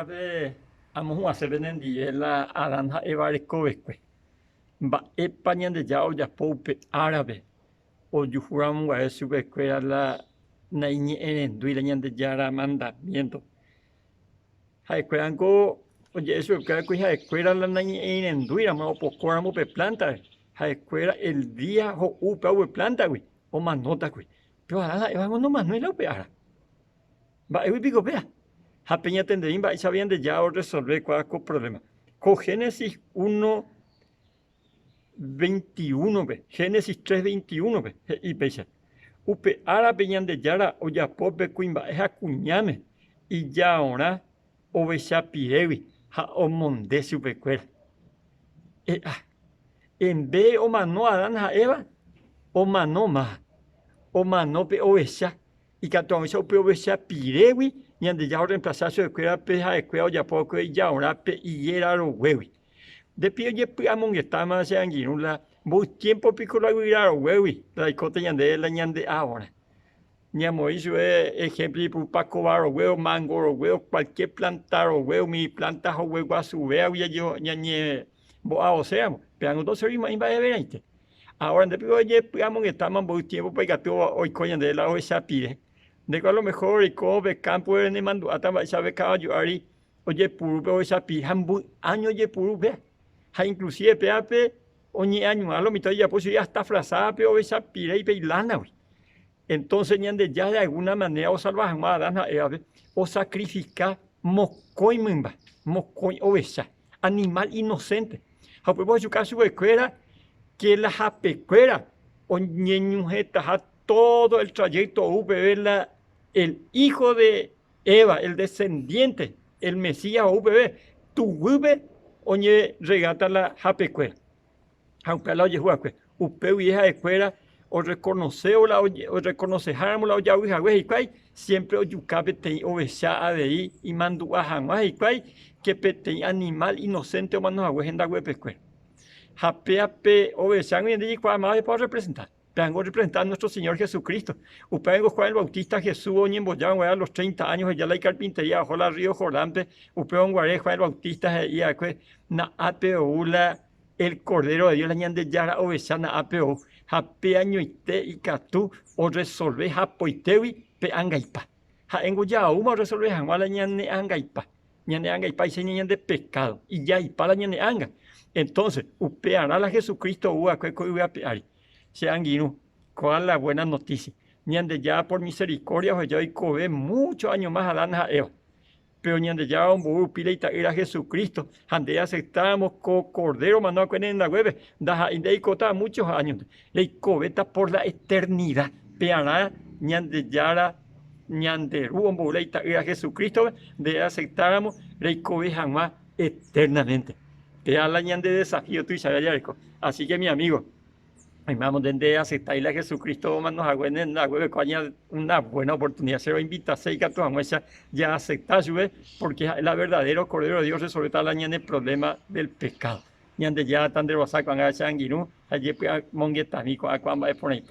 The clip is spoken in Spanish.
Ave amo hacer venendi la aranja evare covesque. Va epañan de ya o ya poupe árabe. O yujuram a subesque a la naini en duileñan de yara mandamiento. Haekueango, oye, eso que ya escuela la naini en duira, mo pocoramo pe planta. Haekuera el día o upa o planta, güey. O manota, güey. Pero ahora vamos no más, no es la peara. Va, eu digo, vea. A peña tenderín va y sabían de ya o resolver cuál problema. Con Génesis 1, 21, ve. Génesis 3, 21, ve. Y pecha. Upe ara peñan de yara o ya pope cuimba es acuñame. Y ya ahora o becha pirewi. Ha o monde supe cuera. En vez o mano Adán a Eva, o mano más. O mano pe o becha. Y que entonces o pe o becha pirewi. Y ande ya reemplazar su escuela peja de escuela ya poco y ya ahora pe y era lo huevi. De pie ya pegamos está más se anguirula. Vos tiempo pico la guira lo huevi. La icota yande la ñande ahora. Ñamo hizo ejemplo y paco barro huevo, mango o huevo, cualquier planta o huevo, mi planta o huevo a su vea y yo ñañe boa o sea, pero no se rima en vaya verante. Ahora de pie ya pegamos está más vos tiempo para que hoy coñan de la esa pide. De que a lo mejor y cobe campo en el mando hasta sabe caballo ari oye puro esa pijambu año oye puro ve ha inclusive peape oñe año a lo mitad ya pues ya está frazada pero esa pire y peilana entonces ñande ya de alguna manera o salvaje más dana o sacrificar moscoy mimba moscoy oveja animal inocente a pues su caso escuela que la japecuera oñe ñujeta todo el trayecto UPB, el hijo de Eva, el descendiente, el Mesías UPB, tu UPB, oye, regata la japecuera. Aunque la oye juaque, UPB vieja escuela, o reconoce o la oye, o reconocejamos la oye vieja y siempre o yucape te oveja de ahí y mandu a jamás y que pete animal inocente o manos a huejenda huepescuera. Japeape oveja y en de más para representar. Vengo representar a nuestro Señor Jesucristo. Usted vengo Juan el Bautista Jesús, oye, a los 30 años, ya la carpintería, bajo la río Jordán, usted vengo a Juan el Bautista, y a na apeo el Cordero de Dios, la ñande yara ovechana apeo, jape año y catú, o resolve japoitewi, pe angaipa. Ja engo ya uma resolve jamás la ñande angaipa y se ñande pecado, y ya ipa la ñande anga. Entonces, usted hará la Jesucristo, ua cueco y a peari. Sean guinu, cuál la buena noticia. Ñande ya por misericordia, pues ya hoy cobe muchos años más a la Eva. Pero ñande ya un buru pila y era Jesucristo. Ande aceptamos cordero mano con en la web. Daja inde cota muchos años. Le cobeta por la eternidad. Peana ñande ya ñande ruon buru era Jesucristo. De aceptáramos le cobe jamás eternamente. Pea la ñande desafío tú y Sayarico. Así que mi amigo. Y vamos desde aceptar a Jesucristo, nos hagan en la web, una buena oportunidad. Se lo invita a hacer que tu ya aceptar, porque el verdadero Cordero de Dios resuelve el problema del pecado. Y ande ya tan de rosa con la changuirú, allí pues monguetamico a cuando es por ahí.